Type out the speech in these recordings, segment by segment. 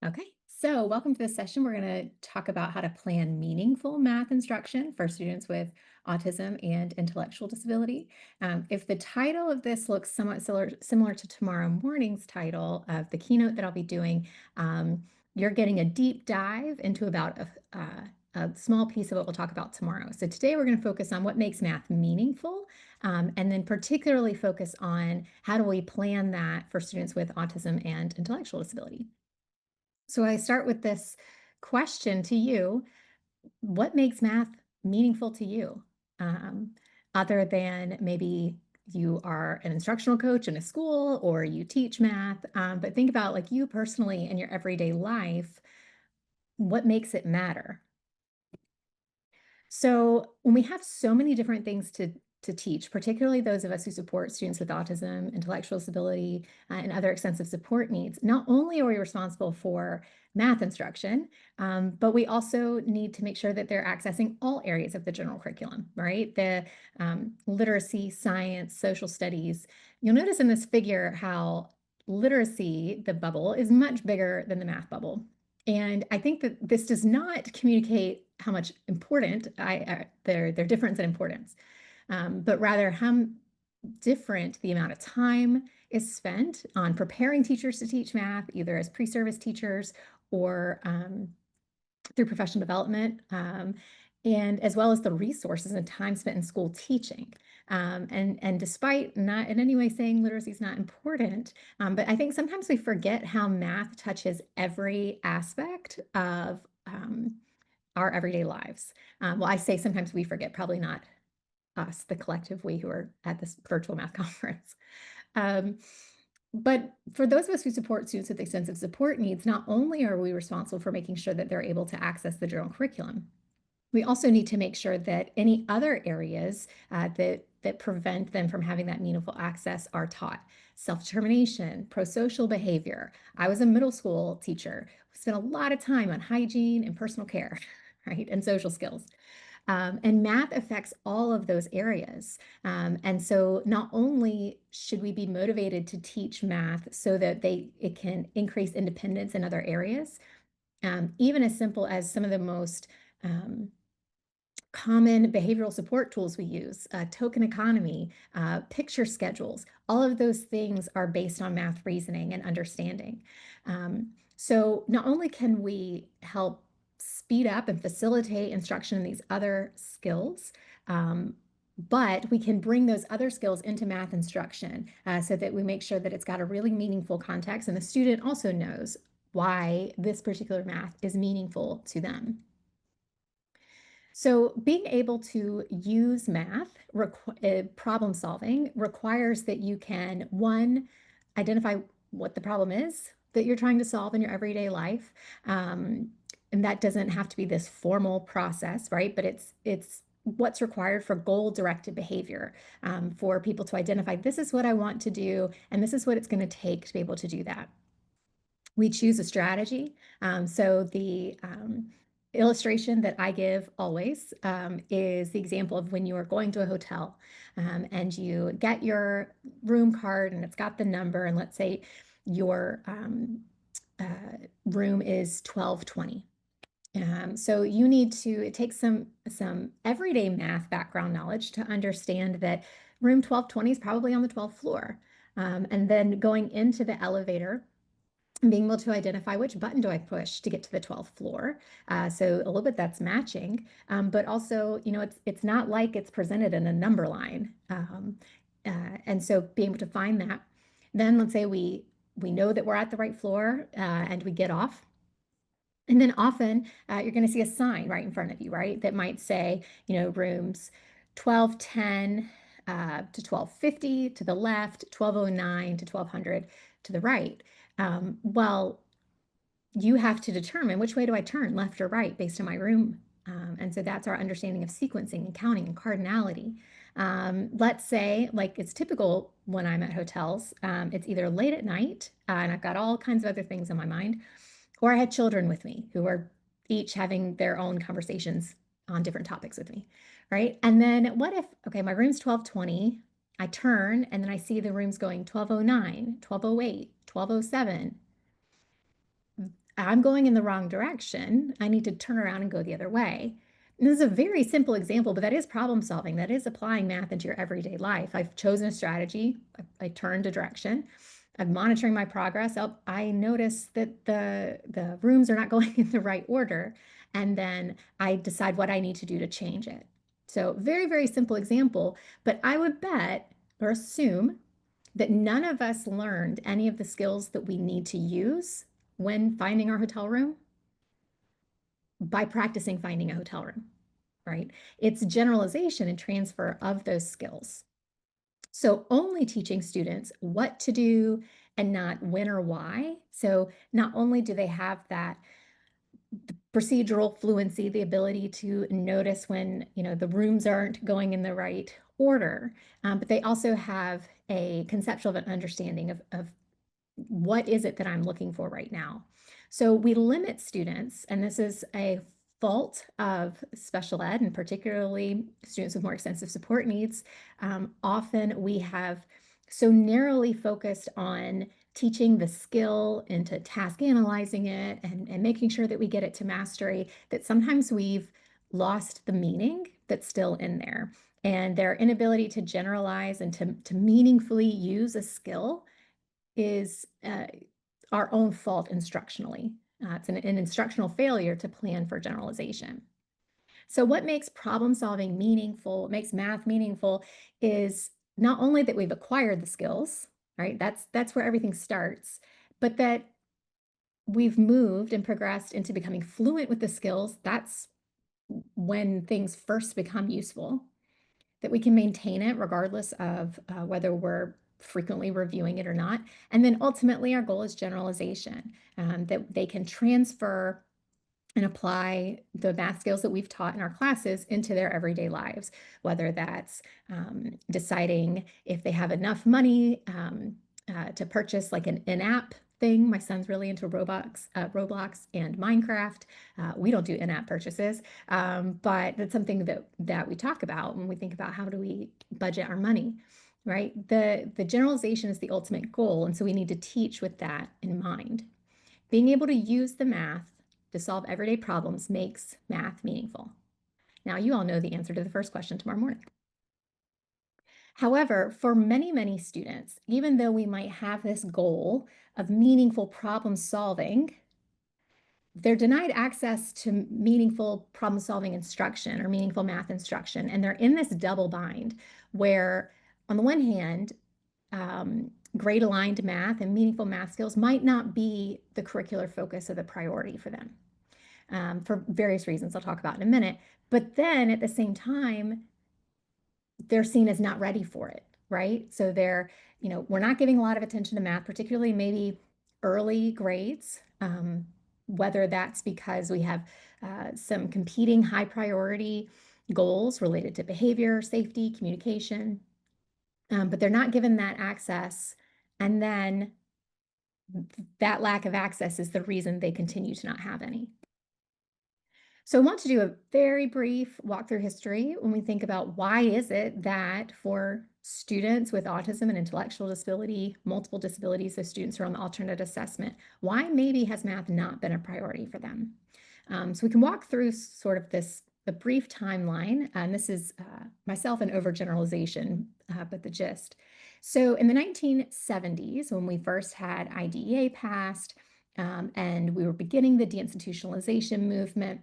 Okay, so welcome to this session. We're going to talk about how to plan meaningful math instruction for students with autism and intellectual disability. If the title of this looks somewhat similar to tomorrow morning's title of the keynote that I'll be doing, you're getting a deep dive into about a small piece of what we'll talk about tomorrow. So today we're going to focus on what makes math meaningful, and then particularly focus on how do we plan that for students with autism and intellectual disability. So I start with this question to you. What makes math meaningful to you? Um, Other than maybe you are an instructional coach in a school or you teach math, but think about like you personally in your everyday life, what makes it matter? So when we have so many different things to teach, particularly those of us who support students with autism, intellectual disability, and other extensive support needs, not only are we responsible for math instruction, but we also need to make sure that they're accessing all areas of the general curriculum, right? The literacy, science, social studies. You'll notice in this figure how literacy, the bubble, is much bigger than the math bubble. And I think that this does not communicate how much important their difference in importance, but rather how different the amount of time is spent on preparing teachers to teach math, either as pre-service teachers or through professional development, and as well as the resources and time spent in school teaching. And despite not in any way saying literacy is not important, but I think sometimes we forget how math touches every aspect of our everyday lives. Well, I say sometimes we forget, probably not us, the collective we who are at this virtual math conference. Um, but for those of us who support students with extensive support needs, not only are we responsible for making sure that they're able to access the general curriculum, we also need to make sure that any other areas that prevent them from having that meaningful access are taught. Self-determination, pro-social behavior. I was a middle school teacher. We spent a lot of time on hygiene and personal care, right, and social skills. And math affects all of those areas. And so not only should we be motivated to teach math so that it can increase independence in other areas, even as simple as some of the most common behavioral support tools we use, token economy, picture schedules, all of those things are based on math reasoning and understanding. So not only can we help speed up and facilitate instruction in these other skills, but we can bring those other skills into math instruction so that we make sure that it's got a really meaningful context and the student also knows why this particular math is meaningful to them. So being able to use math, problem solving requires that you can, one, identify what the problem is that you're trying to solve in your everyday life. And that doesn't have to be this formal process, right? But it's what's required for goal-directed behavior, for people to identify, this is what I want to do, and this is what it's going to take to be able to do that. We choose a strategy. So the illustration that I give always is the example of when you are going to a hotel and you get your room card and it's got the number, and let's say your room is 1220. So you need to take some everyday math background knowledge to understand that room 1220 is probably on the 12th floor. And then going into the elevator, being able to identify which button do I push to get to the 12th floor. So a little bit that's matching, but also, it's not like it's presented in a number line. And so being able to find that, then let's say we know that we're at the right floor and we get off. And then often you're going to see a sign right in front of you, right? That might say, rooms 1210 to 1250 to the left, 1209 to 1200 to the right. Well, you have to determine which way do I turn, left or right, based on my room. And so that's our understanding of sequencing and counting and cardinality. Let's say, like it's typical when I'm at hotels, it's either late at night and I've got all kinds of other things on my mind, or I had children with me who are each having their own conversations on different topics with me, right? And then what if, okay, my room's 1220, I turn and then I see the rooms going 1209, 1208, 1207. I'm going in the wrong direction. I need to turn around and go the other way. And this is a very simple example, but that is problem solving. That is applying math into your everyday life. I've chosen a strategy. I turned a direction. I'm monitoring my progress. I notice that the rooms are not going in the right order, and then I decide what I need to do to change it. So very, very simple example, but I would bet or assume that none of us learned any of the skills that we need to use when finding our hotel room by practicing finding a hotel room, right? It's generalization and transfer of those skills. So only teaching students what to do and not when or why. So not only do they have that procedural fluency, the ability to notice when, the rooms aren't going in the right order, but they also have a conceptual of an understanding of what is it that I'm looking for right now. So we limit students, and this is a fault of special ed, and particularly students with more extensive support needs. Often we have so narrowly focused on teaching the skill into task analyzing it and making sure that we get it to mastery that sometimes we've lost the meaning that's still in there. And their inability to generalize and to meaningfully use a skill is our own fault instructionally. It's an instructional failure to plan for generalization. So what makes problem solving meaningful, what makes math meaningful is not only that we've acquired the skills, right? That's where everything starts, but that we've moved and progressed into becoming fluent with the skills. That's when things first become useful, that we can maintain it regardless of whether we're frequently reviewing it or not. And then ultimately, our goal is generalization, that they can transfer and apply the math skills that we've taught in our classes into their everyday lives, whether that's deciding if they have enough money to purchase like an in-app thing. My son's really into Roblox and Minecraft. We don't do in-app purchases, but that's something that we talk about when we think about how do we budget our money, right? The generalization is the ultimate goal, and so we need to teach with that in mind. Being able to use the math to solve everyday problems makes math meaningful. Now, you all know the answer to the first question tomorrow morning. However, for many, many students, even though we might have this goal of meaningful problem solving, they're denied access to meaningful problem solving instruction or meaningful math instruction. And they're in this double bind where, on the one hand, grade aligned math and meaningful math skills might not be the curricular focus of the priority for them for various reasons I'll talk about in a minute. But then at the same time, they're seen as not ready for it, right? So we're not giving a lot of attention to math, particularly maybe early grades, whether that's because we have some competing high priority goals related to behavior, safety, communication, but they're not given that access. And then that lack of access is the reason they continue to not have any. So I want to do a very brief walk through history when we think about why is it that for students with autism and intellectual disability, multiple disabilities, those students who are on the alternate assessment, why maybe has math not been a priority for them? So we can walk through sort of a brief timeline, and this is myself an overgeneralization, but the gist. So in the 1970s, when we first had IDEA passed, and we were beginning the deinstitutionalization movement,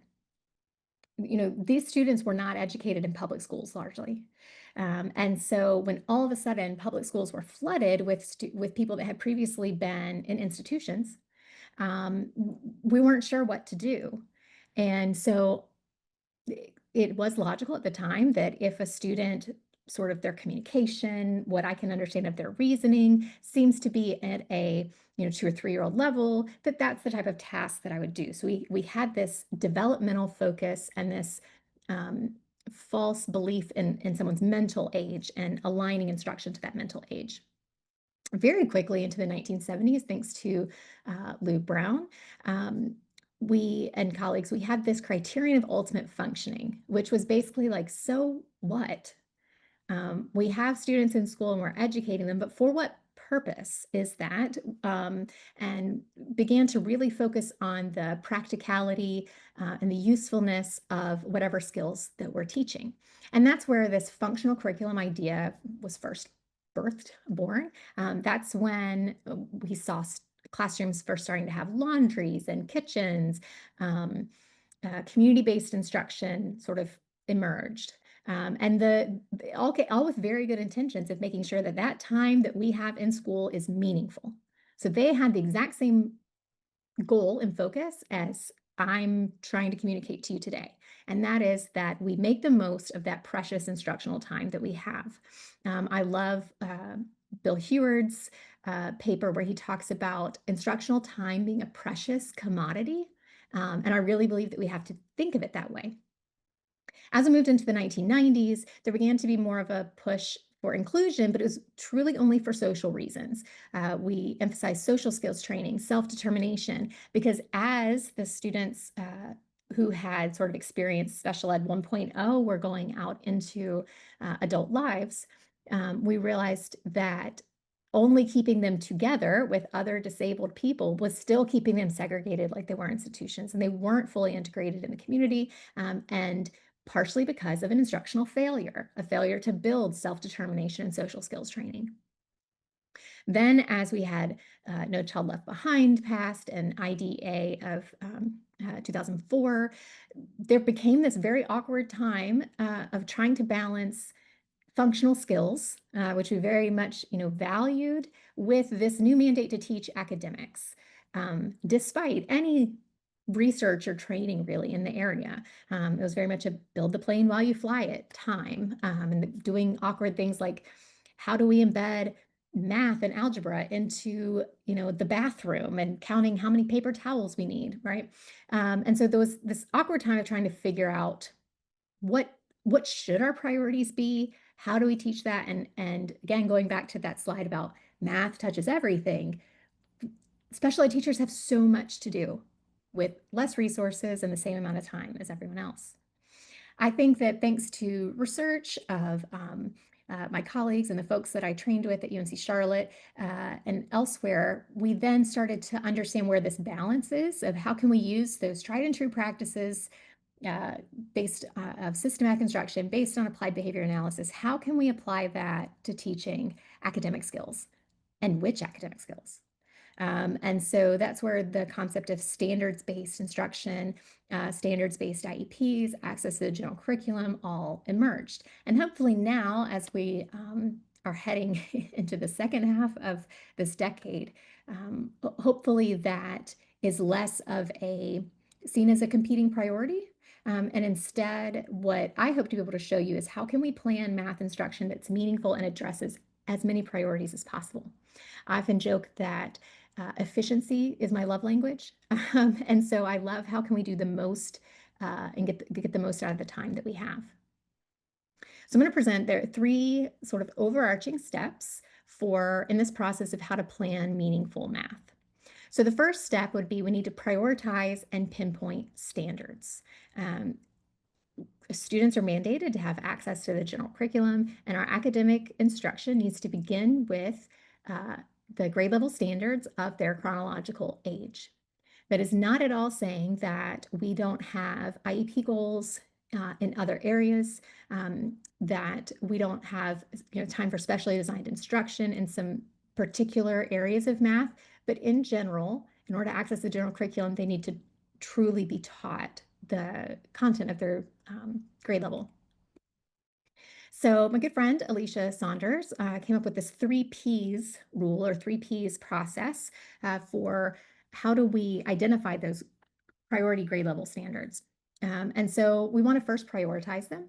these students were not educated in public schools largely. And so when all of a sudden public schools were flooded with people that had previously been in institutions, we weren't sure what to do. And so it was logical at the time that if a student, sort of their communication, what I can understand of their reasoning seems to be at a 2 or 3 year old level, that's the type of task that I would do. So we had this developmental focus and this false belief in someone's mental age and aligning instruction to that mental age. Very quickly into the 1970s, thanks to Lou Brown, we and colleagues, we had this criterion of ultimate functioning, which was basically like, so what? We have students in school and we're educating them, but for what purpose is that, and began to really focus on the practicality and the usefulness of whatever skills that we're teaching. And that's where this functional curriculum idea was first born. That's when we saw classrooms first starting to have laundries and kitchens. Community-based instruction sort of emerged. And all with very good intentions of making sure that that time that we have in school is meaningful. So they had the exact same goal and focus as I'm trying to communicate to you today. And that is that we make the most of that precious instructional time that we have. I love Bill Heward's paper where he talks about instructional time being a precious commodity. And I really believe that we have to think of it that way. As we moved into the 1990s, there began to be more of a push for inclusion, but it was truly only for social reasons. We emphasized social skills training, self-determination, because as the students who had sort of experienced special ed 1.0 were going out into adult lives, we realized that only keeping them together with other disabled people was still keeping them segregated like they were institutions, and they weren't fully integrated in the community. And partially because of an instructional failure, a failure to build self-determination and social skills training. Then, as we had No Child Left Behind passed and IDA of 2004, there became this very awkward time of trying to balance functional skills, which we very much valued, with this new mandate to teach academics, despite any research or training really in the area. It was very much a build the plane while you fly it time, and doing awkward things like how do we embed math and algebra into the bathroom and counting how many paper towels we need, right? And so there was this awkward time of trying to figure out what what should our priorities be? How do we teach that? And again, going back to that slide about math touches everything, special ed teachers have so much to do with less resources and the same amount of time as everyone else. I think that thanks to research of my colleagues and the folks that I trained with at UNC Charlotte and elsewhere, we then started to understand where this balance is of how can we use those tried and true practices uh, based of systematic instruction based on applied behavior analysis. How can we apply that to teaching academic skills, and which academic skills? And so that's where the concept of standards-based instruction, standards-based IEPs, access to the general curriculum all emerged. And hopefully now, as we are heading into the second half of this decade, hopefully that is less of a seen as a competing priority. And instead, what I hope to be able to show you is how can we plan math instruction that's meaningful and addresses as many priorities as possible. I often joke that efficiency is my love language. And so I love how can we do the most and get the most out of the time that we have. So I'm going to present there are three sort of overarching steps in this process of how to plan meaningful math. So the first step would be we need to prioritize and pinpoint standards. Students are mandated to have access to the general curriculum, and our academic instruction needs to begin with the grade level standards of their chronological age. That is not at all saying that we don't have IEP goals in other areas, that we don't have time for specially designed instruction in some particular areas of math, but in general, in order to access the general curriculum, they need to truly be taught the content of their grade level. So my good friend Alicia Saunders came up with this 3Ps rule or 3Ps process for how do we identify those priority grade level standards. And so we want to first prioritize them.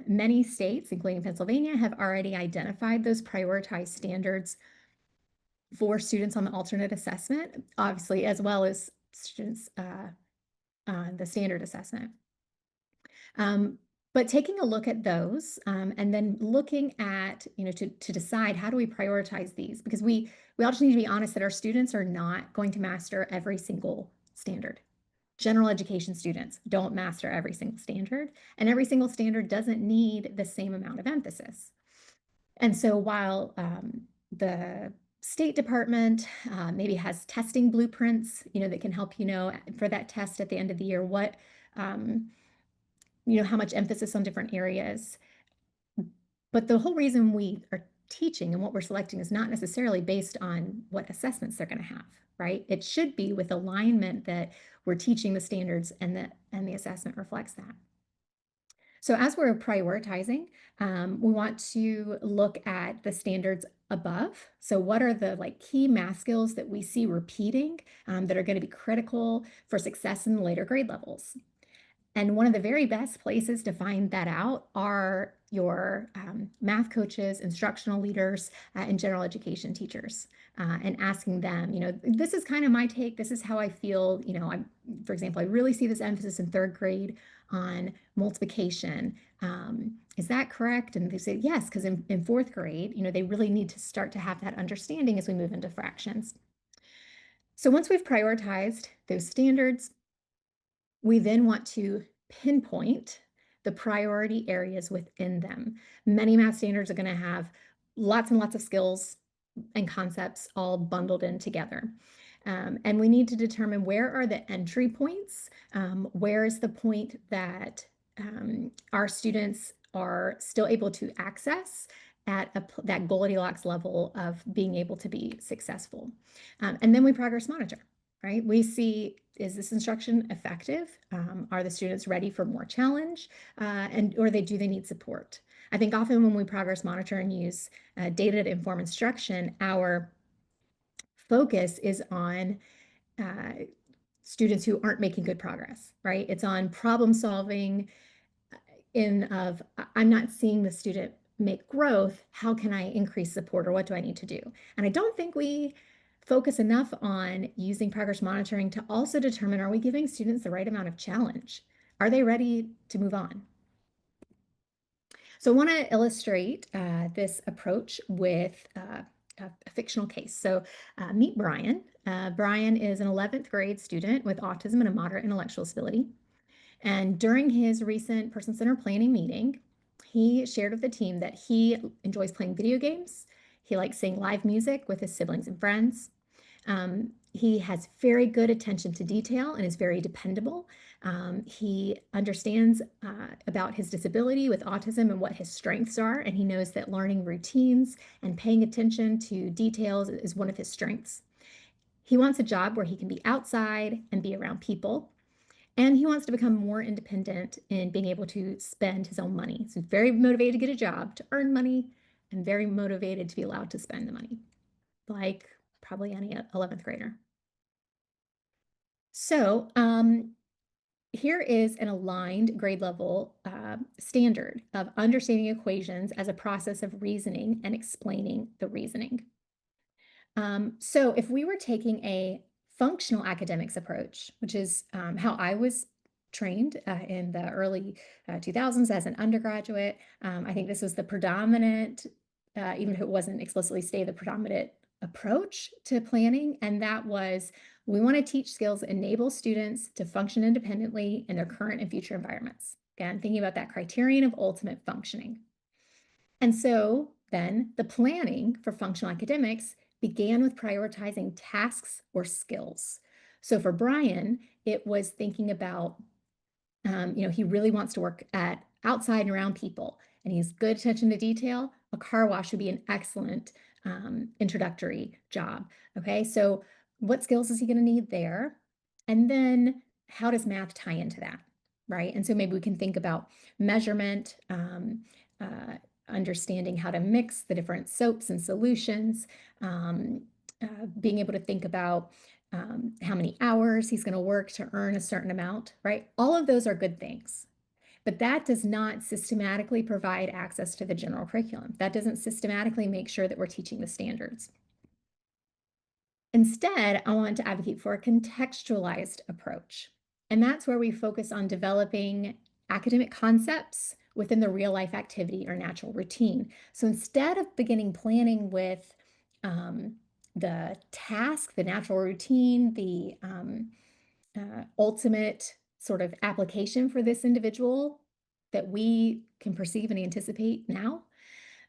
Many states, including Pennsylvania, have already identified those prioritized standards for students on the alternate assessment, obviously, as well as students on the standard assessment. But taking a look at those and then looking at, to decide how do we prioritize these, because we all just need to be honest that our students are not going to master every single standard. General education students don't master every single standard, and every single standard doesn't need the same amount of emphasis. And so while the State Department maybe has testing blueprints, that can help for that test at the end of the year, um, how much emphasis on different areas. But the whole reason we are teaching and what we're selecting is not necessarily based on what assessments they're going to have, right? It should be with alignment that we're teaching the standards and the assessment reflects that. So as we're prioritizing, we want to look at the standards above. So what are the key math skills that we see repeating that are going to be critical for success in the later grade levels? And one of the very best places to find that out are your math coaches, instructional leaders, and general education teachers, and asking them, this is kind of my take. This is how I feel. For example, I really see this emphasis in third grade on multiplication. Is that correct? And they say, yes, because in fourth grade, they really need to start to have that understanding as we move into fractions. So once we've prioritized those standards, we then want to pinpoint the priority areas within them. Many math standards are going to have lots and lots of skills and concepts all bundled in together. And we need to determine where are the entry points, where is the point that our students are still able to access at that Goldilocks level of being able to be successful. And then we progress monitor, right? We see, is this instruction effective? Are the students ready for more challenge? Or do they need support? I think often when we progress monitor and use data to inform instruction, our focus is on students who aren't making good progress, right? It's on problem solving I'm not seeing the student make growth. How can I increase support, or what do I need to do? And I don't think we focus enough on using progress monitoring to also determine, are we giving students the right amount of challenge? Are they ready to move on? So I want to illustrate this approach with a fictional case. So meet Brian. Brian is an 11th grade student with autism and a moderate intellectual disability. And during his recent person-centered planning meeting, he shared with the team that he enjoys playing video games. He likes seeing live music with his siblings and friends. He has very good attention to detail and is very dependable. He understands about his disability with autism and what his strengths are, and he knows that learning routines and paying attention to details is one of his strengths. He wants a job where he can be outside and be around people, and he wants to become more independent in being able to spend his own money. So he's very motivated to get a job, to earn money, and very motivated to be allowed to spend the money, like probably any 11th grader. So here is an aligned grade level standard of understanding equations as a process of reasoning and explaining the reasoning. So if we were taking a functional academics approach, which is how I was trained in the early 2000s as an undergraduate, I think this was the predominant, even if it wasn't explicitly stated, the predominant approach to planning. And that was, we want to teach skills that enable students to function independently in their current and future environments. Again, thinking about that criterion of ultimate functioning. And so then the planning for functional academics began with prioritizing tasks or skills. So for Brian, it was thinking about, he really wants to work outside and around people, and he's good attention to detail. A car wash would be an excellent introductory job. Okay, so what skills is he going to need there? And then how does math tie into that, right? And so maybe we can think about measurement, understanding how to mix the different soaps and solutions, being able to think about how many hours he's going to work to earn a certain amount, right? All of those are good things. But that does not systematically provide access to the general curriculum. That doesn't systematically make sure that we're teaching the standards. Instead, I want to advocate for a contextualized approach. And that's where we focus on developing academic concepts within the real life activity or natural routine. So instead of beginning planning with the task, the natural routine, the ultimate sort of application for this individual that we can perceive and anticipate now,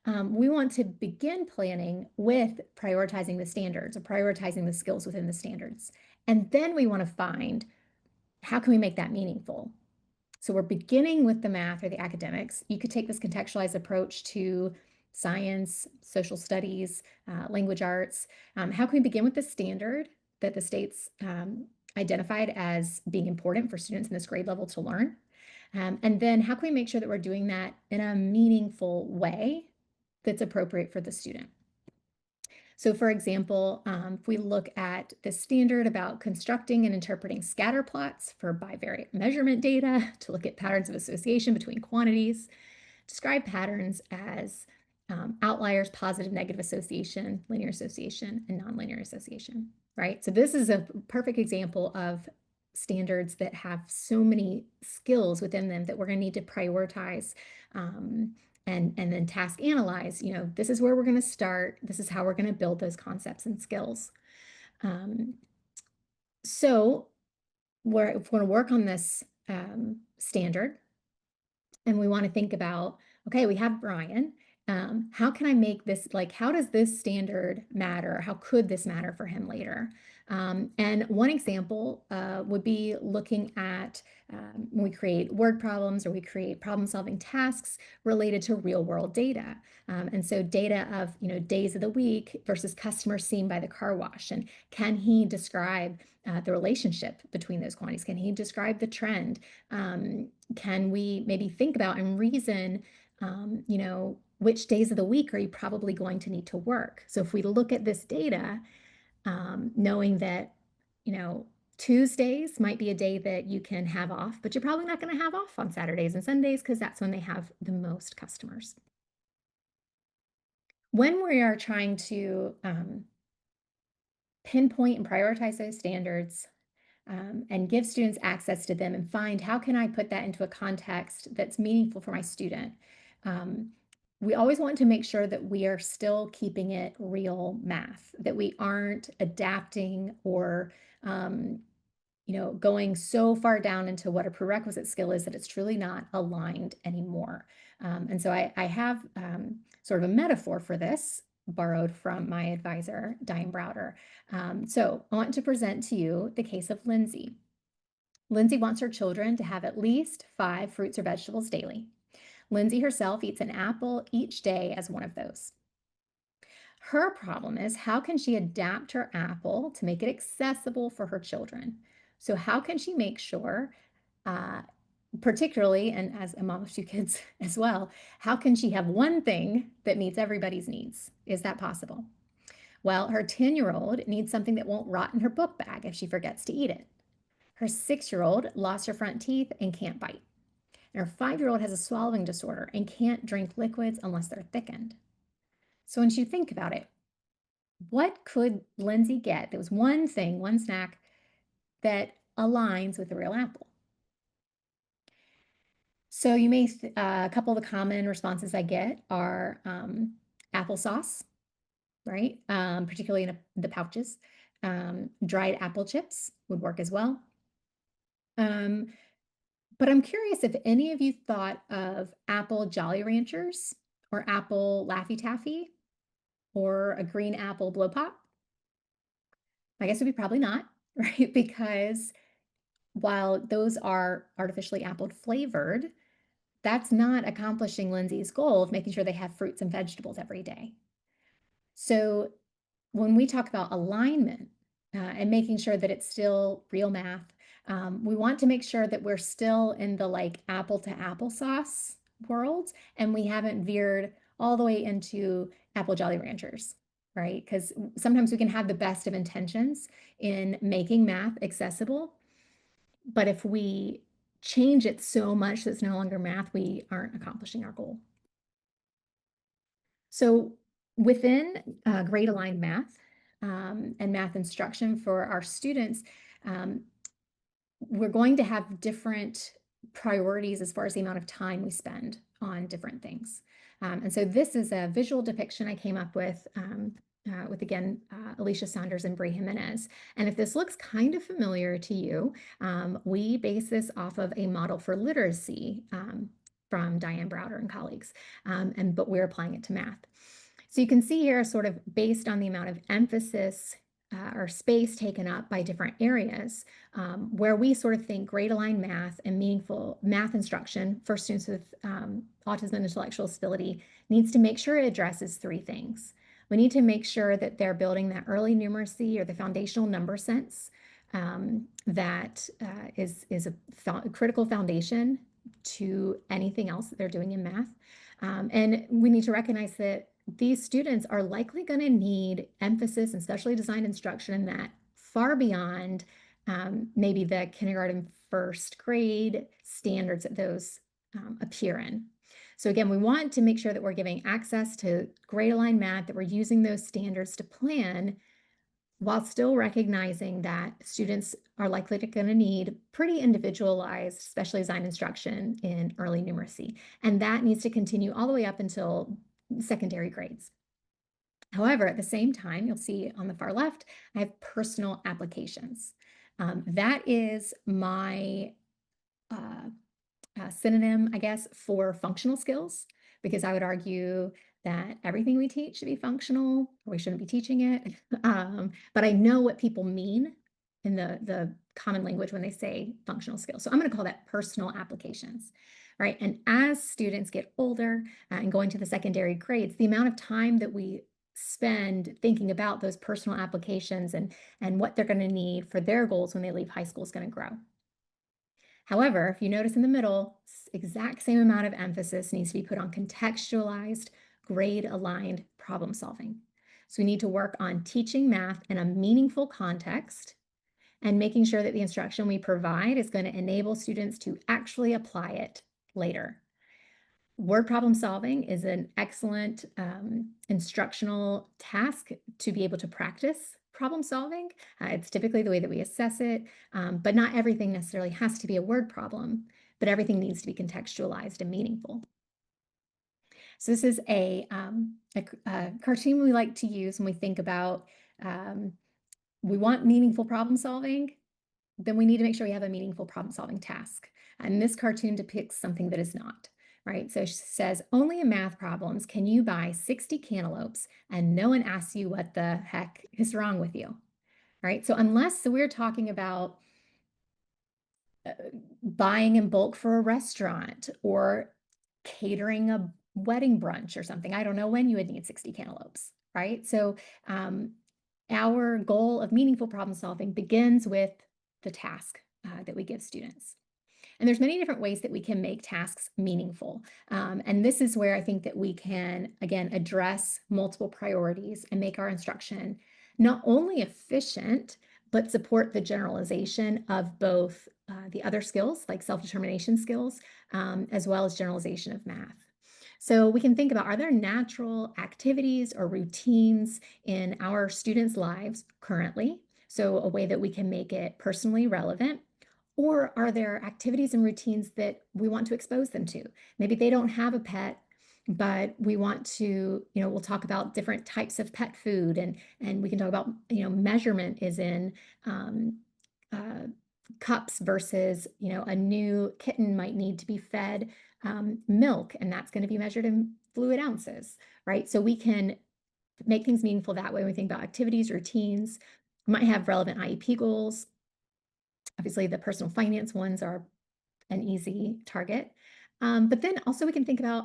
We want to begin planning with prioritizing the standards or prioritizing the skills within the standards. And then we want to find how can we make that meaningful? So we're beginning with the math or the academics. You could take this contextualized approach to science, social studies, language arts. How can we begin with the standard that the state's identified as being important for students in this grade level to learn? And then how can we make sure that we're doing that in a meaningful way that's appropriate for the student? So for example, if we look at the standard about constructing and interpreting scatter plots for bivariate measurement data to look at patterns of association between quantities, describe patterns as outliers, positive, negative association, linear association, and nonlinear association, right? So this is a perfect example of standards that have so many skills within them that we're going to need to prioritize and then task analyze. This is where we're going to start. This is how we're going to build those concepts and skills. So we're going to work on this standard, and we want to think about, okay, we have Brian. How can I make this, like, how does this standard matter? How could this matter for him later? And one example would be looking at when we create word problems or we create problem-solving tasks related to real-world data. And so data of, days of the week versus customers seen by the car wash. And can he describe the relationship between those quantities? Can he describe the trend? Can we maybe think about and reason, which days of the week are you probably going to need to work? So if we look at this data, knowing that, Tuesdays might be a day that you can have off, but you're probably not going to have off on Saturdays and Sundays because that's when they have the most customers. When we are trying to pinpoint and prioritize those standards, and give students access to them and find how can I put that into a context that's meaningful for my student. We always want to make sure that we are still keeping it real math, that we aren't adapting or going so far down into what a prerequisite skill is that it's truly not aligned anymore. And so I have sort of a metaphor for this borrowed from my advisor, Diane Browder. So I want to present to you the case of Lindsay. Lindsay wants her children to have at least 5 fruits or vegetables daily. Lindsay herself eats an apple each day as one of those. Her problem is, how can she adapt her apple to make it accessible for her children? So how can she make sure, particularly, and as a mom of 2 kids as well, how can she have one thing that meets everybody's needs? Is that possible? Well, her 10-year-old needs something that won't rot in her book bag if she forgets to eat it. Her 6-year-old lost her front teeth and can't bite. And her 5-year-old has a swallowing disorder and can't drink liquids unless they're thickened. So when you think about it, what could Lindsay get? There was one thing, one snack that aligns with the real apple. So you may, a couple of the common responses I get are applesauce, right? Particularly in the pouches. Dried apple chips would work as well. But I'm curious if any of you thought of apple Jolly Ranchers or apple Laffy Taffy or a green apple blow pop. I guess it would be probably not, right? Because while those are artificially apple flavored, that's not accomplishing Lindsay's goal of making sure they have fruits and vegetables every day. So when we talk about alignment and making sure that it's still real math, we want to make sure that we're still in the like apple to applesauce world and we haven't veered all the way into apple Jolly Ranchers, right? Because sometimes we can have the best of intentions in making math accessible, but if we change it so much that it's no longer math, we aren't accomplishing our goal. So within grade aligned math and math instruction for our students, we're going to have different priorities as far as the amount of time we spend on different things. And so this is a visual depiction I came up with again, Alicia Saunders and Brie Jimenez. And if this looks kind of familiar to you, we base this off of a model for literacy from Diane Browder and colleagues, but we're applying it to math. So you can see here, sort of based on the amount of emphasis or space taken up by different areas, where we sort of think grade aligned math and meaningful math instruction for students with autism and intellectual disability needs to make sure it addresses three things. We need to make sure that they're building that early numeracy or the foundational number sense that is a critical foundation to anything else that they're doing in math. And we need to recognize that these students are likely going to need emphasis and specially designed instruction in that far beyond maybe the kindergarten first grade standards that those appear in. So again, we want to make sure that we're giving access to grade aligned math, that we're using those standards to plan, while still recognizing that students are likely going to need pretty individualized, specially designed instruction in early numeracy. And that needs to continue all the way up until secondary grades. However, at the same time, you'll see on the far left, I have personal applications. That is my synonym, I guess, for functional skills, because I would argue that everything we teach should be functional, or we shouldn't be teaching it. But I know what people mean in the common language when they say functional skills. So I'm going to call that personal applications, right? And as students get older and going to the secondary grades, the amount of time that we spend thinking about those personal applications and what they're going to need for their goals when they leave high school is going to grow. However, if you notice in the middle, exact same amount of emphasis needs to be put on contextualized, grade-aligned problem solving. So we need to work on teaching math in a meaningful context and making sure that the instruction we provide is going to enable students to actually apply it later. Word problem solving is an excellent instructional task to be able to practice problem solving. It's typically the way that we assess it, but not everything necessarily has to be a word problem, but everything needs to be contextualized and meaningful. So this is a cartoon we like to use when we think about we want meaningful problem solving, then we need to make sure we have a meaningful problem solving task. And this cartoon depicts something that is not, right? So it says, only in math problems can you buy 60 cantaloupes and no one asks you what the heck is wrong with you, right? So unless we're talking about buying in bulk for a restaurant or catering a wedding brunch or something, I don't know when you would need 60 cantaloupes, right? So our goal of meaningful problem solving begins with the task that we give students. And there's many different ways that we can make tasks meaningful. And this is where I think that we can, again, address multiple priorities and make our instruction not only efficient, but support the generalization of both the other skills, like self-determination skills, as well as generalization of math. So we can think about, are there natural activities or routines in our students' lives currently? So a way that we can make it personally relevant. Or are there activities and routines that we want to expose them to? Maybe they don't have a pet, but we want to, we'll talk about different types of pet food, and we can talk about, measurement is in cups versus, a new kitten might need to be fed milk, and that's going to be measured in fluid ounces, right? So we can make things meaningful that way when we think about activities, routines. We might have relevant IEP goals. Obviously, the personal finance ones are an easy target. But then also we can think about,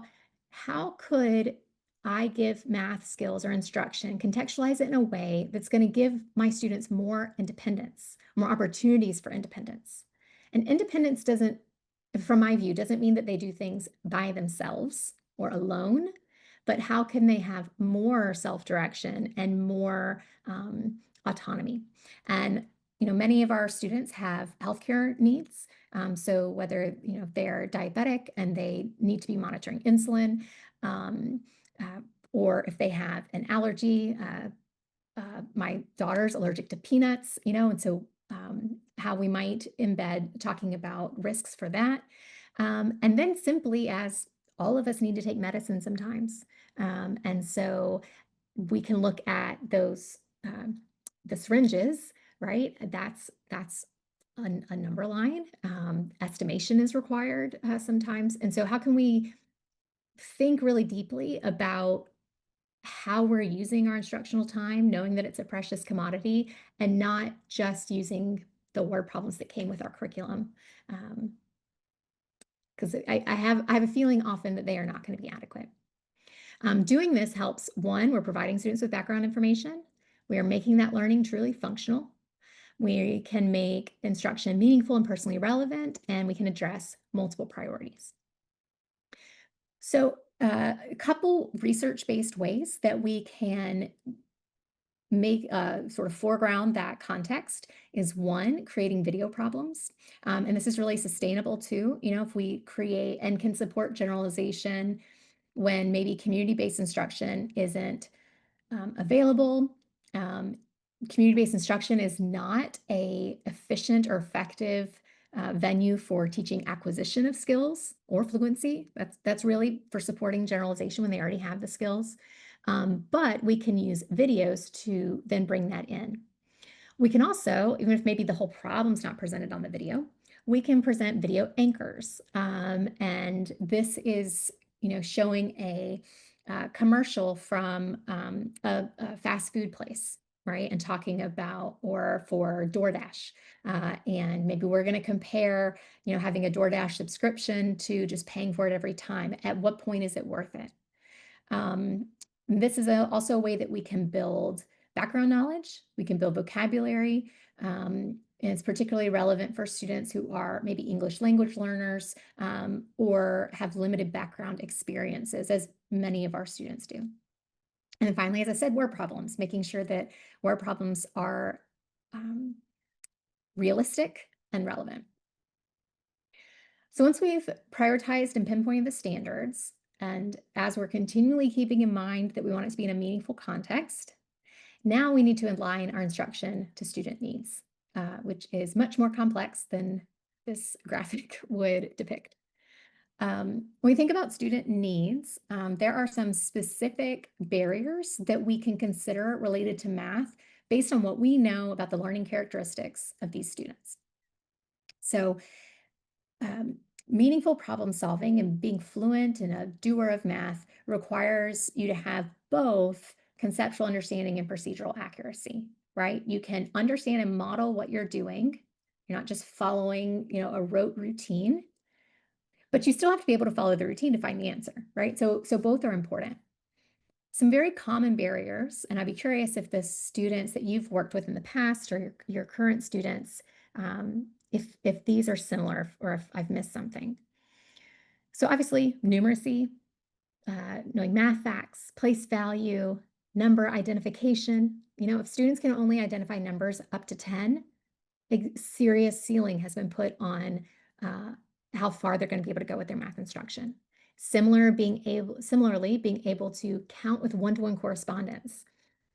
how could I give math skills or instruction, contextualize it in a way that's going to give my students more independence, more opportunities for independence. And independence doesn't, from my view, doesn't mean that they do things by themselves or alone, but how can they have more self-direction and more autonomy? And many of our students have healthcare needs. So whether they're diabetic and they need to be monitoring insulin, or if they have an allergy, my daughter's allergic to peanuts, and so how we might embed talking about risks for that. And then simply, as all of us need to take medicine sometimes. And so we can look at those, the syringes, right? That's a number line. Estimation is required sometimes. And so, how can we think really deeply about how we're using our instructional time, knowing that it's a precious commodity, and not just using the word problems that came with our curriculum? Because I have a feeling often that they are not going to be adequate. Doing this helps. One, we're providing students with background information. We are making that learning truly functional. We can make instruction meaningful and personally relevant, and we can address multiple priorities. So, a couple research-based ways that we can make sort of foreground that context is one, creating video problems. And this is really sustainable too. If we create and can support generalization when maybe community-based instruction isn't available. Um, Community-based instruction is not a efficient or effective venue for teaching acquisition of skills or fluency. That's really for supporting generalization when they already have the skills. But we can use videos to then bring that in. We can also, even if maybe the whole problem's not presented on the video, we can present video anchors. And this is, showing a commercial from a fast food place, right? And talking about, or for DoorDash. And maybe we're going to compare, having a DoorDash subscription to just paying for it every time. At what point is it worth it? Um, this is also a way that we can build background knowledge, we can build vocabulary, and it's particularly relevant for students who are maybe English language learners or have limited background experiences, as many of our students do. And then finally, as I said, word problems, making sure that word problems are realistic and relevant. So once we've prioritized and pinpointed the standards, and as we're continually keeping in mind that we want it to be in a meaningful context, now we need to align our instruction to student needs, which is much more complex than this graphic would depict. When we think about student needs, there are some specific barriers that we can consider related to math based on what we know about the learning characteristics of these students. So um, meaningful problem solving and being fluent and a doer of math requires you to have both conceptual understanding and procedural accuracy, right? You can understand and model what you're doing. You're not just following, a rote routine, but you still have to be able to follow the routine to find the answer, right? So both are important. Some very common barriers, and I'd be curious if the students that you've worked with in the past or your current students, if these are similar or if I've missed something. So obviously, numeracy, knowing math facts, place value, number identification. If students can only identify numbers up to 10, a serious ceiling has been put on how far they're going to be able to go with their math instruction. Similarly, being able to count with one-to-one correspondence.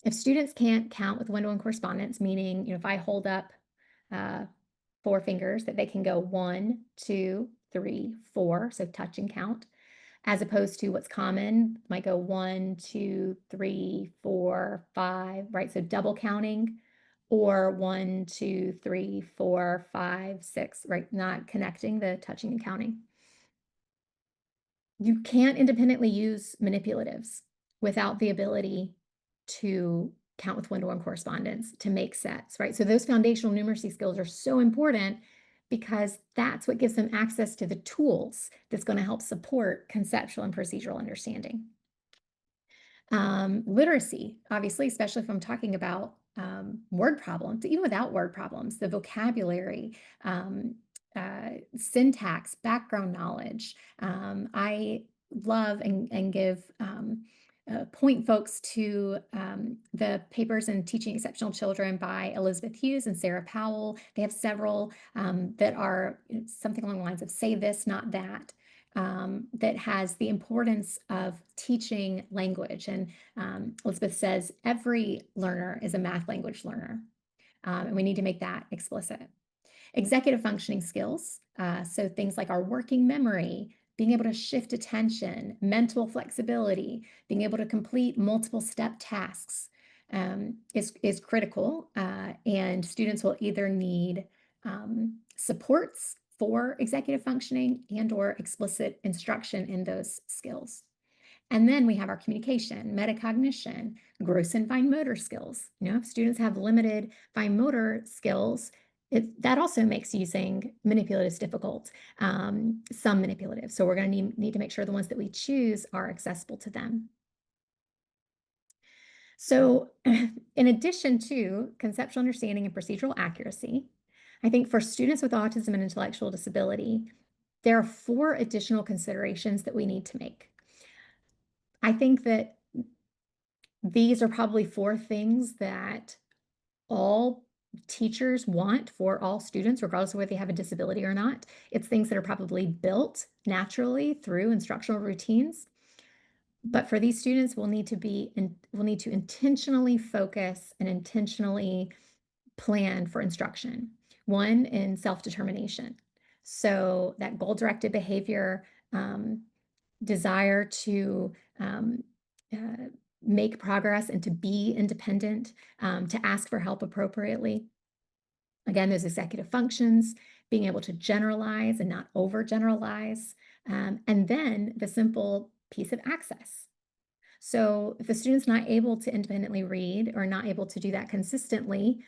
If students can't count with one-to-one correspondence, meaning, if I hold up 4 fingers, that they can go 1, 2, 3, 4, so touch and count, as opposed to what's common, might go 1, 2, 3, 4, 5, right? So double counting, or 1, 2, 3, 4, 5, 6, right? Not connecting the touching and counting. You can't independently use manipulatives without the ability to count with one-to-one correspondence, to make sets, right? So those foundational numeracy skills are so important because that's what gives them access to the tools that's going to help support conceptual and procedural understanding. Literacy, obviously, especially if I'm talking about word problems, even without word problems, the vocabulary, syntax, background knowledge. I love and give point folks to the papers in Teaching Exceptional Children by Elizabeth Hughes and Sarah Powell. They have several that are something along the lines of "say this, not that." That has the importance of teaching language. And Elizabeth says every learner is a math language learner, and we need to make that explicit. Executive functioning skills, so things like our working memory, being able to shift attention, mental flexibility, being able to complete multiple step tasks is critical, and students will either need supports for executive functioning and or explicit instruction in those skills. And then we have our communication, metacognition, gross and fine motor skills. If students have limited fine motor skills, that also makes using manipulatives difficult, some manipulative. So we're going to need to make sure the ones that we choose are accessible to them. So in addition to conceptual understanding and procedural accuracy, I think for students with autism and intellectual disability, there are 4 additional considerations that we need to make. I think that these are probably 4 things that all teachers want for all students, regardless of whether they have a disability or not. It's things that are probably built naturally through instructional routines. But for these students, we'll need to intentionally focus and intentionally plan for instruction. One, in self-determination. So that goal-directed behavior, desire to uh, make progress and to be independent, to ask for help appropriately. Again, those executive functions, being able to generalize and not overgeneralize, and then the simple piece of access. So if a student's not able to independently read or not able to do that consistently,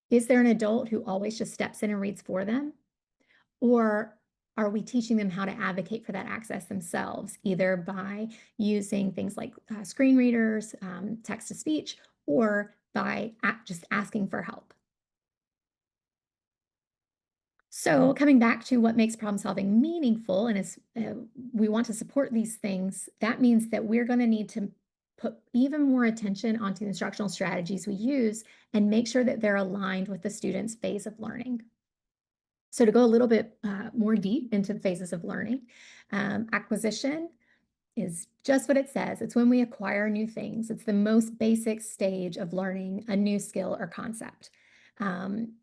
is there an adult who always just steps in and reads for them? Or are we teaching them how to advocate for that access themselves, either by using things like screen readers, text to speech, or by just asking for help? So, coming back to what makes problem solving meaningful, and as we want to support these things, that means that we're going to need to put even more attention onto the instructional strategies we use and make sure that they're aligned with the student's phase of learning. So to go a little bit more deep into the phases of learning, acquisition is just what it says. It's when we acquire new things. It's the most basic stage of learning a new skill or concept. Um,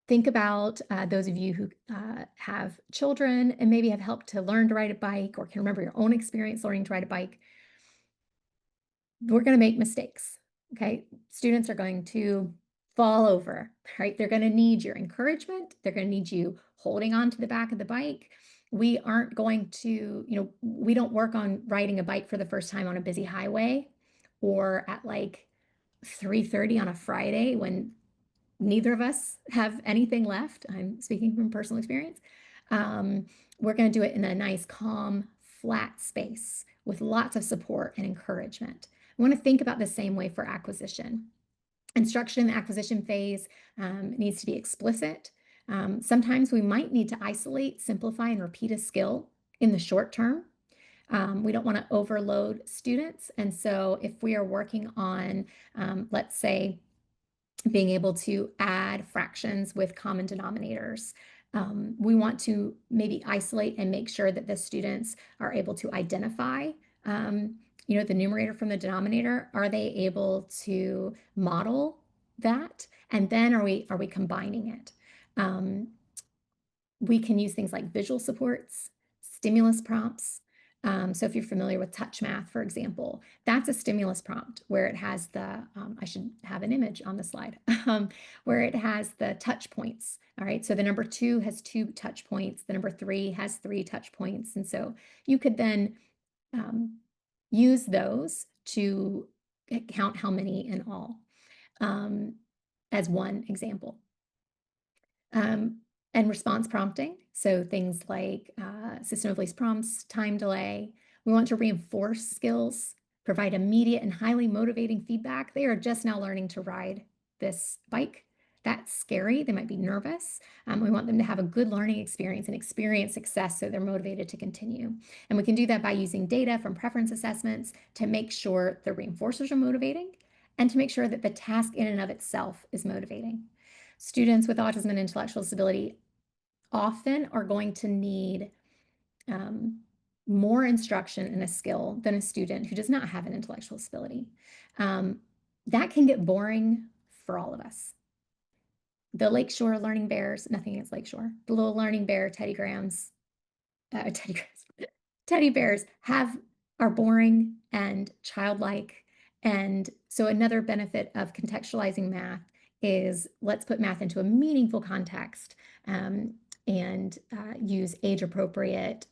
think about those of you who have children and maybe have helped to learn to ride a bike or can remember your own experience learning to ride a bike. We're going to make mistakes. Okay. Students are going to fall over, right? They're going to need your encouragement. They're going to need you holding on to the back of the bike. We aren't going to, we don't work on riding a bike for the first time on a busy highway or at like 3:30 on a Friday when neither of us have anything left. I'm speaking from personal experience. Um, we're going to do it in a nice, calm, flat space with lots of support and encouragement. I want to think about the same way for acquisition. Instruction in the acquisition phase needs to be explicit. Sometimes we might need to isolate, simplify, and repeat a skill in the short term. We don't want to overload students. And so if we are working on, let's say, being able to add fractions with common denominators. We want to maybe isolate and make sure that the students are able to identify the numerator from the denominator. Are they able to model that? And then are we combining it? We can use things like visual supports, stimulus prompts. So if you're familiar with touch math, for example, that's a stimulus prompt where it has I should have an image on the slide, where it has the touch points. All right, so the number 2 has 2 touch points, the number 3 has 3 touch points. And so you could then use those to count how many in all, as one example. And response prompting. So things like system of least prompts, time delay. We want to reinforce skills, provide immediate and highly motivating feedback. They are just now learning to ride this bike. That's scary. They might be nervous. We want them to have a good learning experience and experience success so they're motivated to continue. And we can do that by using data from preference assessments to make sure the reinforcers are motivating and to make sure that the task in and of itself is motivating. Students with autism and intellectual disability often are going to need more instruction in a skill than a student who does not have an intellectual disability. That can get boring for all of us. The Lakeshore Learning Bears, nothing against Lakeshore, the little learning bear teddy bears are boring and childlike. And so another benefit of contextualizing math is let's put math into a meaningful context and use age-appropriate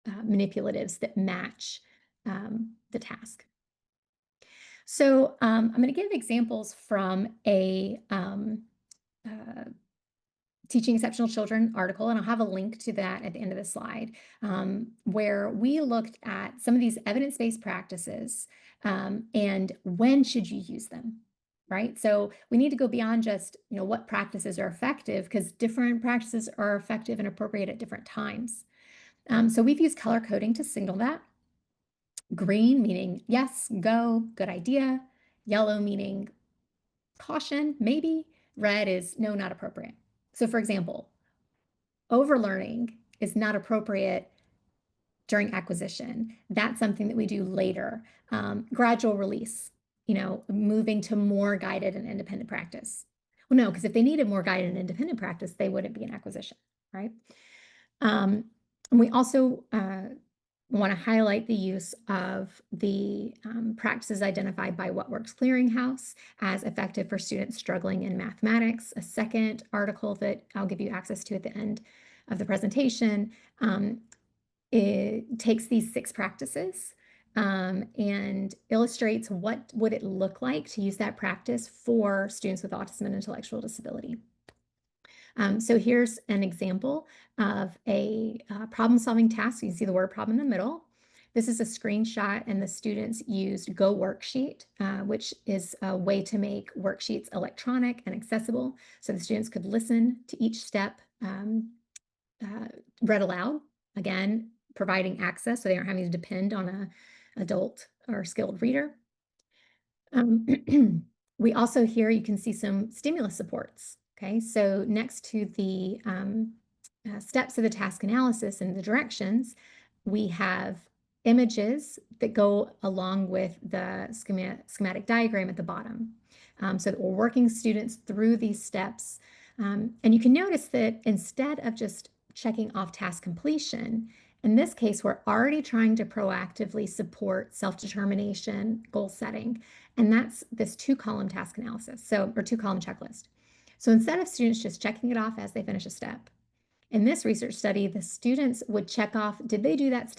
manipulatives that match the task. So I'm going to give examples from a uh, Teaching Exceptional Children article, and I'll have a link to that at the end of the slide, where we looked at some of these evidence-based practices and when should you use them, right? So we need to go beyond just, what practices are effective, because different practices are effective and appropriate at different times. So we've used color coding to signal that. Green meaning yes, go, good idea. Yellow meaning caution, maybe. Red is no, not appropriate. So for example, overlearning is not appropriate during acquisition. That's something that we do later. Gradual release, moving to more guided and independent practice. Well, no, because if they needed more guided and independent practice, they wouldn't be in acquisition, right? And we also want to highlight the use of the practices identified by What Works Clearinghouse as effective for students struggling in mathematics. A second article that I'll give you access to at the end of the presentation, it takes these 6 practices and illustrates what would it look like to use that practice for students with autism and intellectual disability. So here's an example of a problem-solving task. You can see the word problem in the middle. This is a screenshot, and the students used Go Worksheet, which is a way to make worksheets electronic and accessible, so the students could listen to each step read aloud, again, providing access so they aren't having to depend on an adult or skilled reader. We also here, you can see some stimulus supports. Okay, so next to the steps of the task analysis and the directions, we have images that go along with the schematic diagram at the bottom, so that we're working students through these steps. And you can notice that instead of just checking off task completion, in this case, we're already trying to proactively support self-determination, goal setting, and that's this 2-column task analysis, or 2-column checklist. So instead of students just checking it off as they finish a step, in this research study, the students would check off, did they do that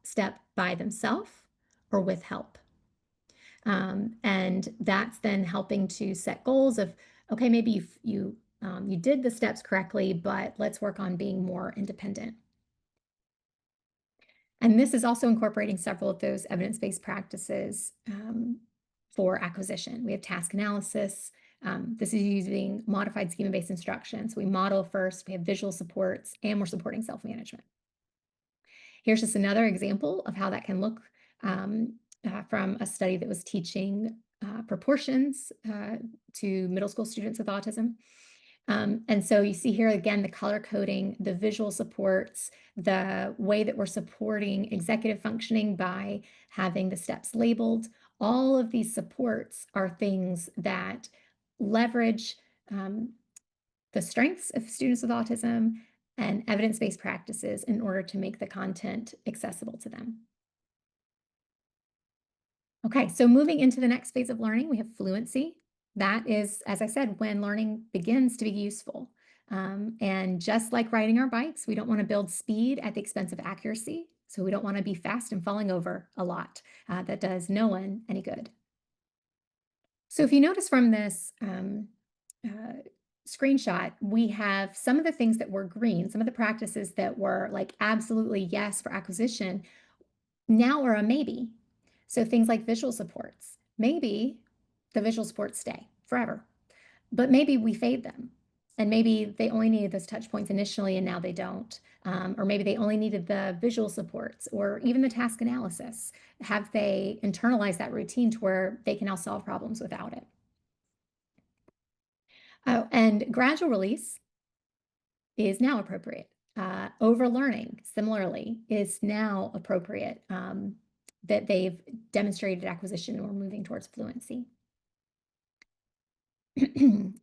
step by themselves or with help? And that's then helping to set goals of, okay, maybe you did the steps correctly, but let's work on being more independent. And this is also incorporating several of those evidence-based practices for acquisition. We have task analysis. This is using modified schema-based instruction. So we model first, we have visual supports, and we're supporting self-management. Here's just another example of how that can look from a study that was teaching proportions to middle school students with autism. And so you see here again the color coding, the visual supports, the way that we're supporting executive functioning by having the steps labeled. All of these supports are things that leverage the strengths of students with autism and evidence-based practices in order to make the content accessible to them. Okay, so moving into the next phase of learning, we have fluency. That is, as I said, when learning begins to be useful. And just like riding our bikes, we don't want to build speed at the expense of accuracy. So we don't want to be fast and falling over a lot. That does no one any good. So if you notice from this screenshot, we have some of the things that were green, some of the practices that were like absolutely yes for acquisition, now are a maybe. So things like visual supports, maybe the visual supports stay forever, but maybe we fade them. And maybe they only needed those touch points initially and now they don't. Or maybe they only needed the visual supports or even the task analysis. Have they internalized that routine to where they can now solve problems without it? Oh, and gradual release is now appropriate. Overlearning, similarly, is now appropriate that they've demonstrated acquisition or moving towards fluency.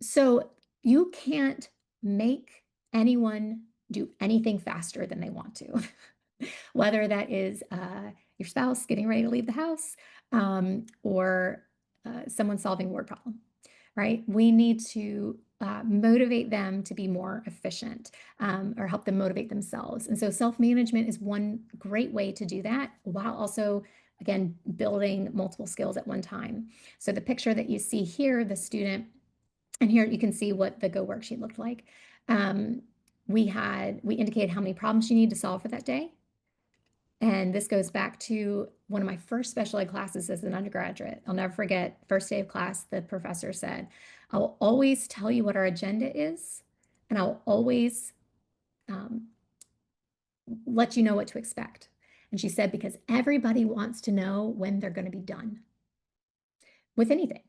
So you can't make anyone do anything faster than they want to, whether that is your spouse getting ready to leave the house or someone solving a word problem. right? We need to motivate them to be more efficient, or help them motivate themselves. And so self-management is one great way to do that, while also, again, building multiple skills at one time. So the picture that you see here, the student, and here you can see what the Go worksheet looked like. Um, we indicated how many problems you need to solve for that day. And this goes back to one of my first special ed classes as an undergraduate. I'll never forget, first day of class, the professor said, "I will always tell you what our agenda is, and I'll always um, let you know what to expect." And she said, because everybody wants to know when they're going to be done with anything.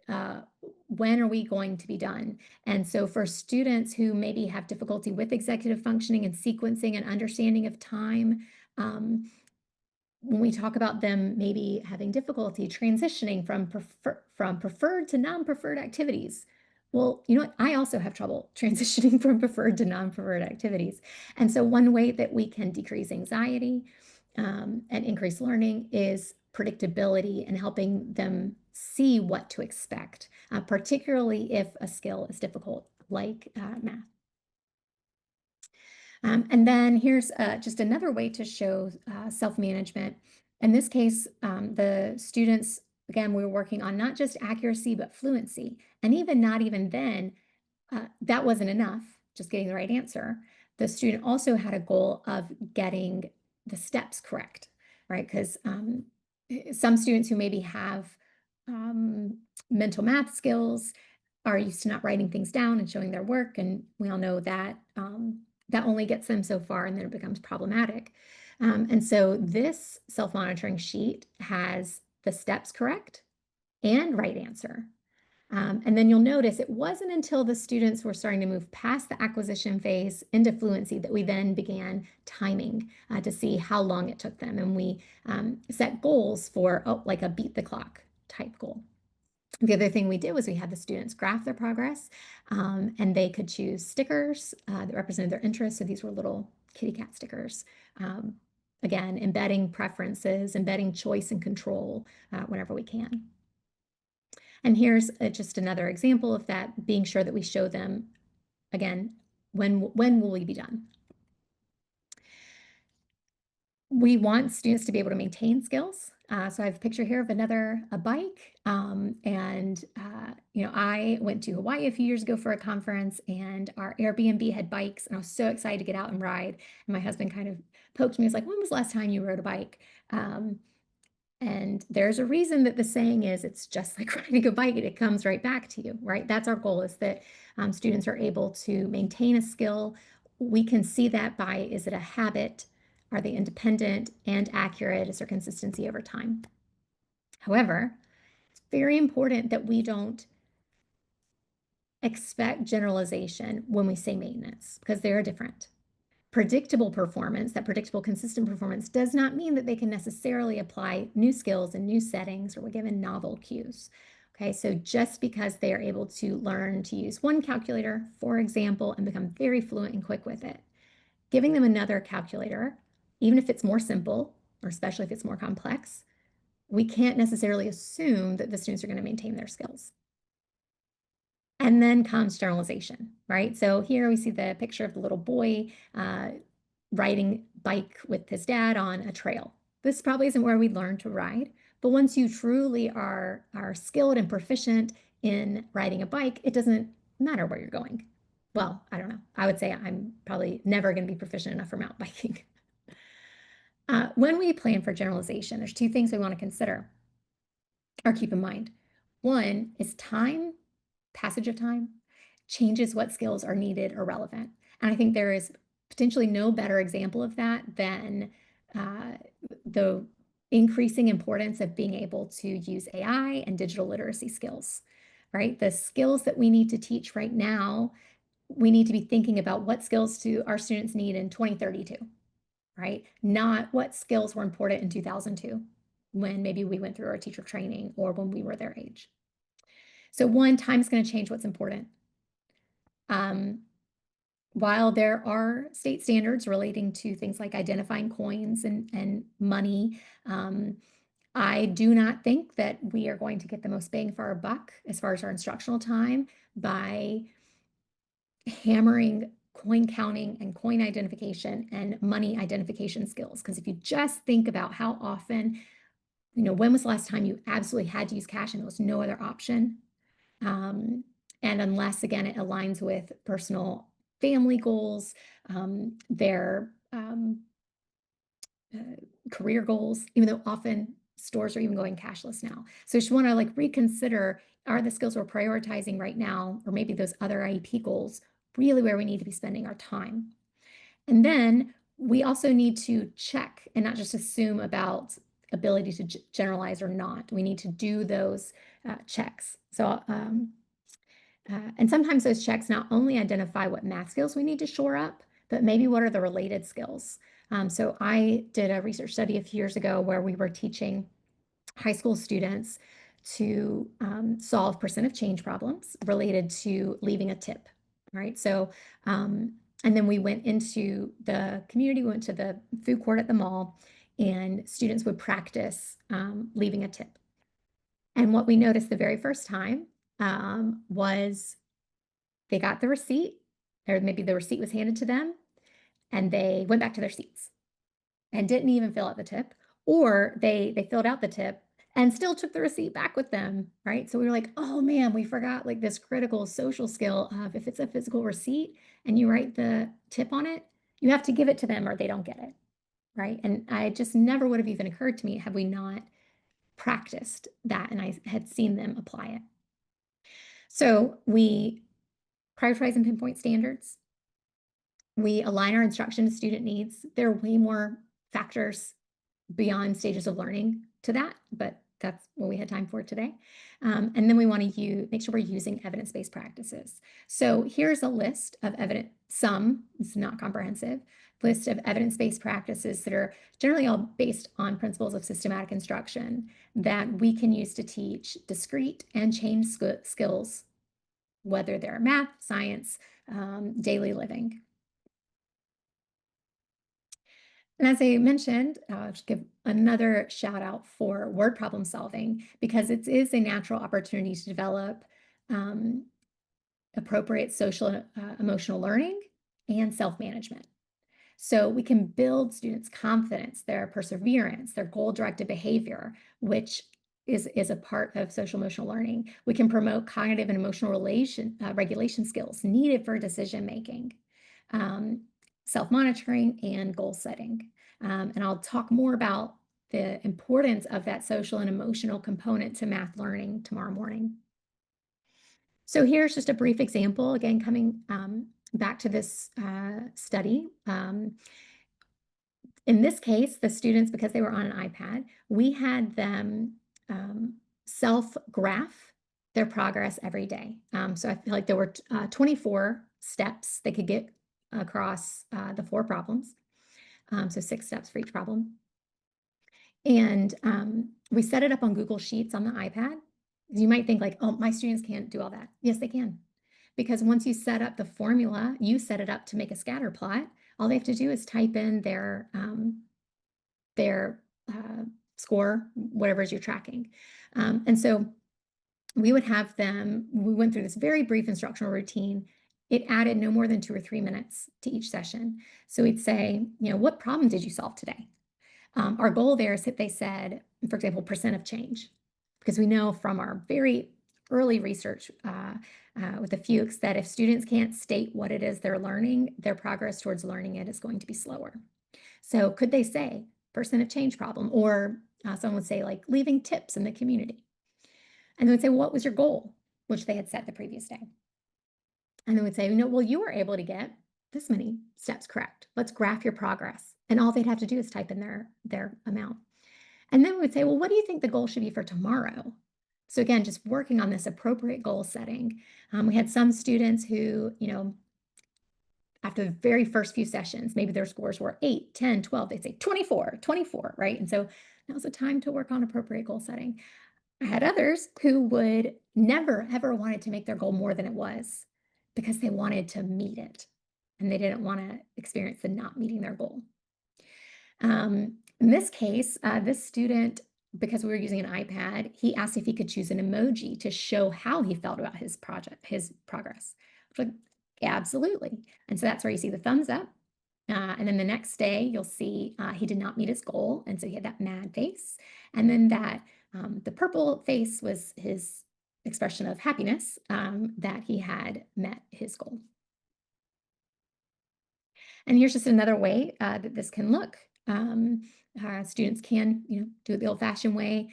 Uh, when are we going to be done? And so for students who maybe have difficulty with executive functioning and sequencing and understanding of time, um, when we talk about them maybe having difficulty transitioning from preferred to non-preferred activities, well, you know what? I also have trouble transitioning from preferred to non-preferred activities. And so one way that we can decrease anxiety and increase learning is predictability and helping them see what to expect, particularly if a skill is difficult, like math. And then here's just another way to show self-management. In this case, the students, again, we were working on not just accuracy, but fluency. And even not even then, that wasn't enough, just getting the right answer. The student also had a goal of getting the steps correct, right? Because some students who maybe have um, mental math skills are used to not writing things down and showing their work. And we all know that that only gets them so far, and then it becomes problematic. And so this self-monitoring sheet has the steps correct and right answer. And then you'll notice it wasn't until the students were starting to move past the acquisition phase into fluency that we then began timing to see how long it took them. And we set goals for like a beat the clock type goal. The other thing we did was we had the students graph their progress, and they could choose stickers that represented their interests. So these were little kitty cat stickers. Um, Again, embedding preferences, embedding choice and control whenever we can. And here's just another example of that, being sure that we show them, again, when will we be done? We want students to be able to maintain skills. So I have a picture here of a bike. You know, I went to Hawaii a few years ago for a conference, and our Airbnb had bikes, and I was so excited to get out and ride. And my husband kind of poked me. He was like, "When was the last time you rode a bike?" And there's a reason that the saying is, it's just like riding a bike, it comes right back to you, right? That's our goal, is that students are able to maintain a skill. We can see that by, is it a habit? Are they independent and accurate? Is there consistency over time? However, it's very important that we don't expect generalization when we say maintenance, because they are different. Predictable performance, that predictable, consistent performance, does not mean that they can necessarily apply new skills in new settings or given novel cues. Okay, so just because they are able to learn to use one calculator, for example, and become very fluent and quick with it, giving them another calculator, even if it's more simple, or especially if it's more complex, we can't necessarily assume that the students are going to maintain their skills. And then comes generalization, right? So here we see the picture of the little boy riding bike with his dad on a trail. This probably isn't where we learn to ride, but once you truly are skilled and proficient in riding a bike, it doesn't matter where you're going. Well, I don't know. I would say I'm probably never going to be proficient enough for mountain biking. When we plan for generalization, there's two things we want to consider or keep in mind. One is time, passage of time, changes what skills are needed or relevant. And I think there is potentially no better example of that than the increasing importance of being able to use AI and digital literacy skills, right? The skills that we need to teach right now, we need to be thinking about what skills do our students need in 2032, right? Not what skills were important in 2002, when maybe we went through our teacher training or when we were their age. So one, time is going to change what's important. While there are state standards relating to things like identifying coins and money, I do not think that we are going to get the most bang for our buck as far as our instructional time by hammering coin counting and coin identification and money identification skills. Because if you just think about how often, when was the last time you absolutely had to use cash and there was no other option? Um, and unless, again, it aligns with personal family goals, their uh, career goals, even though often stores are even going cashless now. So you should want to like reconsider, are the skills we're prioritizing right now, or maybe those other IEP goals, really where we need to be spending our time? And then we also need to check and not just assume about ability to generalize or not. We need to do those checks. And sometimes those checks not only identify what math skills we need to shore up, but maybe what are the related skills. So I did a research study a few years ago where we were teaching high school students to solve percent of change problems related to leaving a tip, right? So, and then we went into the community, we went to the food court at the mall, and students would practice leaving a tip. And what we noticed the very first time was they got the receipt, or maybe the receipt was handed to them, and they went back to their seats and didn't even fill out the tip, or they filled out the tip and still took the receipt back with them, right? So we were like, oh man, we forgot like this critical social skill of if it's a physical receipt and you write the tip on it, you have to give it to them or they don't get it, right? And I just never would have even occurred to me had we not practiced that and I had seen them apply it. So we prioritize and pinpoint standards. We align our instruction to student needs. There are way more factors beyond stages of learning to that, but that's what we had time for today. And then we want to make sure we're using evidence-based practices. So here's a list of it's not comprehensive, list of evidence-based practices that are generally all based on principles of systematic instruction that we can use to teach discrete and change skills, whether they're math, science, daily living. And as I mentioned, I'll just give another shout out for word problem solving because it is a natural opportunity to develop um, appropriate social and emotional learning and self-management. So we can build students' confidence, their perseverance, their goal-directed behavior, which is a part of social emotional learning. We can promote cognitive and emotional regulation skills needed for decision making, um, self-monitoring, and goal setting. And I'll talk more about the importance of that social and emotional component to math learning tomorrow morning. So here's just a brief example, again, coming back to this study. In this case, the students, because they were on an iPad, we had them self-graph their progress every day. So I feel like there were 24 steps they could get across the 4 problems. So 6 steps for each problem. And we set it up on Google Sheets on the iPad. You might think like, oh, my students can't do all that. Yes, they can. Because once you set up the formula, you set it up to make a scatter plot. All they have to do is type in their score, whatever it is you're tracking. And so we went through this very brief instructional routine. It added no more than 2 or 3 minutes to each session. So we'd say, what problem did you solve today? Our goal there is that they said, for example, percent of change, because we know from our very early research with the Fuchs that if students can't state what it is they're learning, their progress towards learning it is going to be slower. So could they say percent of change problem, or someone would say like leaving tips in the community. And they would say, well, what was your goal, which they had set the previous day. And they would say, well, you were able to get this many steps correct. Let's graph your progress. And all they'd have to do is type in their amount. And then we would say, well, what do you think the goal should be for tomorrow? So again, just working on this appropriate goal setting. We had some students who, after the very first few sessions, maybe their scores were 8, 10, 12, they'd say 24, 24, right? And so now's the time to work on appropriate goal setting. I had others who would never, ever wanted to make their goal more than it was because they wanted to meet it and they didn't want to experience the not meeting their goal. In this case, this student because we were using an iPad, he asked if he could choose an emoji to show how he felt about his progress. I was like, absolutely. And so that's where you see the thumbs up. And then the next day, you'll see he did not meet his goal. And so he had that mad face. And then the purple face was his expression of happiness that he had met his goal. And here's just another way that this can look. Students can, do it the old-fashioned way,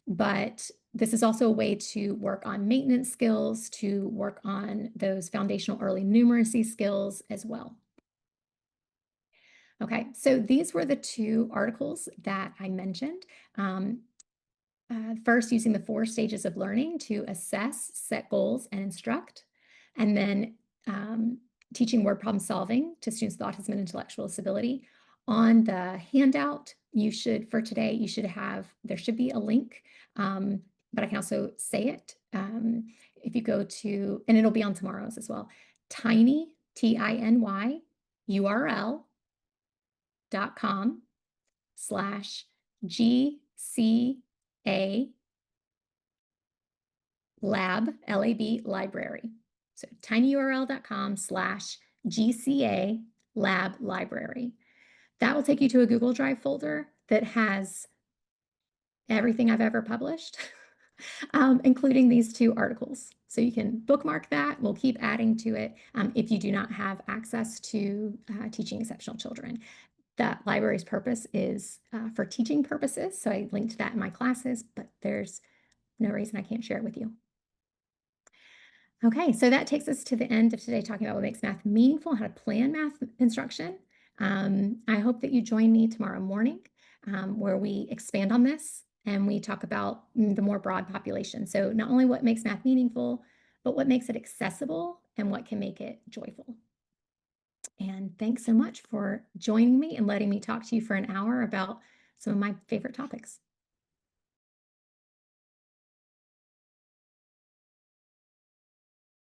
but this is also a way to work on maintenance skills, to work on those foundational early numeracy skills as well. Okay, so these were the two articles that I mentioned. Um, First, using the 4 stages of learning to assess, set goals, and instruct. And then um, teaching word problem solving to students with autism and intellectual disability. On the handout, for today, there should be a link, but I can also say it. If you go to, and it'll be on tomorrow's as well, tiny, Tiny, url.com/GCA lab, library. So tinyurl.com/GCA lab library. That will take you to a Google Drive folder that has everything I've ever published, including these 2 articles. So you can bookmark that. We'll keep adding to it if you do not have access to teaching exceptional children. That library's purpose is for teaching purposes. So I linked that in my classes, but there's no reason I can't share it with you. Okay, so that takes us to the end of today talking about what makes math meaningful, how to plan math instruction. I hope that you join me tomorrow morning where we expand on this and we talk about the more broad population. So not only what makes math meaningful, but what makes it accessible and what can make it joyful. And thanks so much for joining me and letting me talk to you for an hour about some of my favorite topics.